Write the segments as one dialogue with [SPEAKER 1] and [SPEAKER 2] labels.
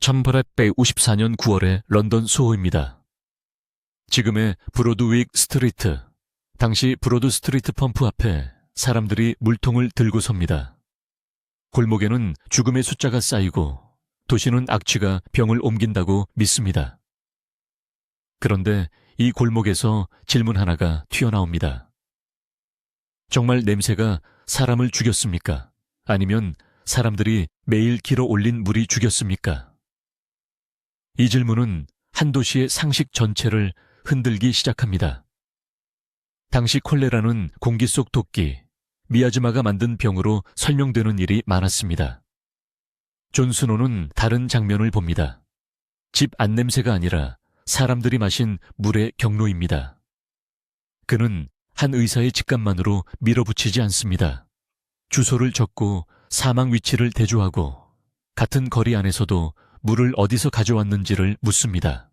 [SPEAKER 1] 1854년 9월의 런던 소호입니다. 지금의 브로드윅 스트리트, 당시 브로드 스트리트 펌프 앞에 사람들이 물통을 들고 섭니다. 골목에는 죽음의 숫자가 쌓이고 도시는 악취가 병을 옮긴다고 믿습니다. 그런데 이 골목에서 질문 하나가 튀어나옵니다. 정말 냄새가 사람을 죽였습니까? 아니면 사람들이 매일 길어 올린 물이 죽였습니까? 이 질문은 한 도시의 상식 전체를 흔들기 시작합니다. 당시 콜레라는 공기 속 독기, 미아즈마가 만든 병으로 설명되는 일이 많았습니다. 존 스노는 다른 장면을 봅니다. 집 안냄새가 아니라 사람들이 마신 물의 경로입니다. 그는 한 의사의 직감만으로 밀어붙이지 않습니다. 주소를 적고 사망 위치를 대조하고 같은 거리 안에서도 물을 어디서 가져왔는지를 묻습니다.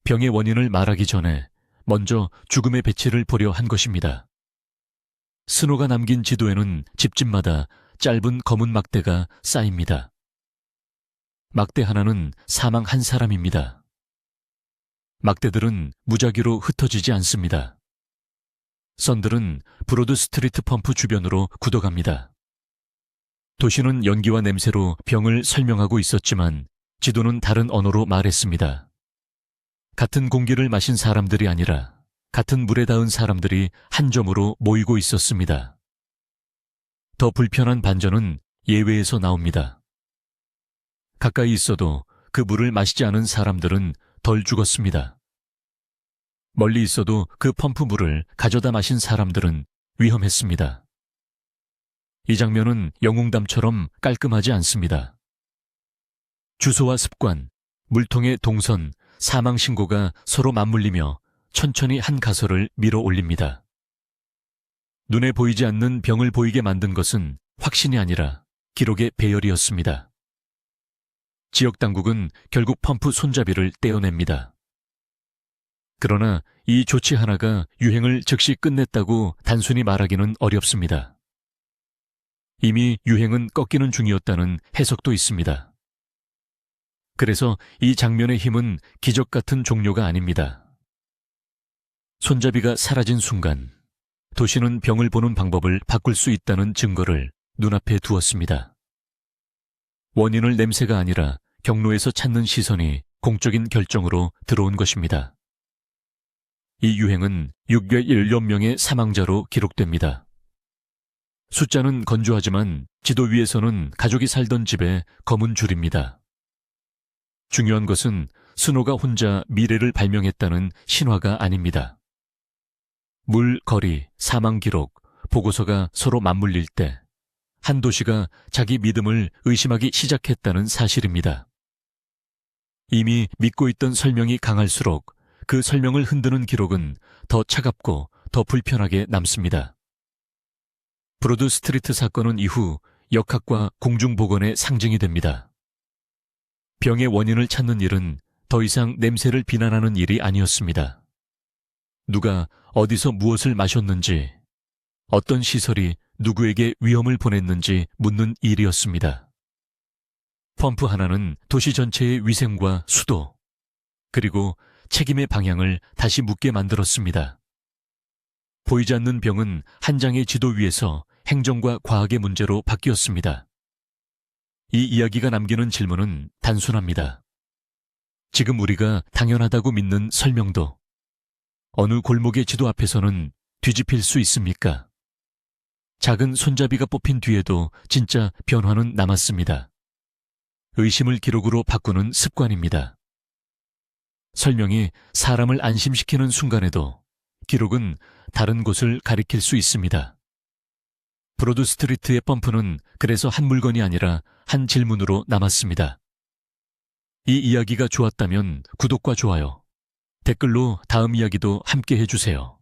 [SPEAKER 1] 병의 원인을 말하기 전에 먼저 죽음의 배치를 보려 한 것입니다. 스노가 남긴 지도에는 집집마다 짧은 검은 막대가 쌓입니다. 막대 하나는 사망 한 사람입니다. 막대들은 무작위로 흩어지지 않습니다. 선들은 브로드 스트리트 펌프 주변으로 굳어갑니다. 도시는 연기와 냄새로 병을 설명하고 있었지만 지도는 다른 언어로 말했습니다. 같은 공기를 마신 사람들이 아니라 같은 물에 닿은 사람들이 한 점으로 모이고 있었습니다. 더 불편한 반전은 예외에서 나옵니다. 가까이 있어도 그 물을 마시지 않은 사람들은 덜 죽었습니다. 멀리 있어도 그 펌프 물을 가져다 마신 사람들은 위험했습니다. 이 장면은 영웅담처럼 깔끔하지 않습니다. 주소와 습관, 물통의 동선, 사망 신고가 서로 맞물리며 천천히 한 가설을 밀어 올립니다. 눈에 보이지 않는 병을 보이게 만든 것은 확신이 아니라 기록의 배열이었습니다. 지역 당국은 결국 펌프 손잡이를 떼어냅니다. 그러나 이 조치 하나가 유행을 즉시 끝냈다고 단순히 말하기는 어렵습니다. 이미 유행은 꺾이는 중이었다는 해석도 있습니다. 그래서 이 장면의 힘은 기적 같은 종료가 아닙니다. 손잡이가 사라진 순간 도시는 병을 보는 방법을 바꿀 수 있다는 증거를 눈앞에 두었습니다. 원인을 냄새가 아니라 경로에서 찾는 시선이 공적인 결정으로 들어온 것입니다. 이 유행은 601여 명의 사망자로 기록됩니다. 숫자는 건조하지만 지도 위에서는 가족이 살던 집의 검은 줄입니다. 중요한 것은 스노가 혼자 미래를 발명했다는 신화가 아닙니다. 물, 거리, 사망 기록, 보고서가 서로 맞물릴 때 한 도시가 자기 믿음을 의심하기 시작했다는 사실입니다. 이미 믿고 있던 설명이 강할수록 그 설명을 흔드는 기록은 더 차갑고 더 불편하게 남습니다. 브로드 스트리트 사건은 이후 역학과 공중보건의 상징이 됩니다. 병의 원인을 찾는 일은 더 이상 냄새를 비난하는 일이 아니었습니다. 누가 어디서 무엇을 마셨는지, 어떤 시설이 누구에게 위험을 보냈는지 묻는 일이었습니다. 펌프 하나는 도시 전체의 위생과 수도, 그리고 책임의 방향을 다시 묻게 만들었습니다. 보이지 않는 병은 한 장의 지도 위에서 행정과 과학의 문제로 바뀌었습니다. 이 이야기가 남기는 질문은 단순합니다. 지금 우리가 당연하다고 믿는 설명도 어느 골목의 지도 앞에서는 뒤집힐 수 있습니까? 작은 손잡이가 뽑힌 뒤에도 진짜 변화는 남았습니다. 의심을 기록으로 바꾸는 습관입니다. 설명이 사람을 안심시키는 순간에도 기록은 다른 곳을 가리킬 수 있습니다. 브로드 스트리트의 펌프는 그래서 한 물건이 아니라 한 질문으로 남았습니다. 이 이야기가 좋았다면 구독과 좋아요, 댓글로 다음 이야기도 함께 해주세요.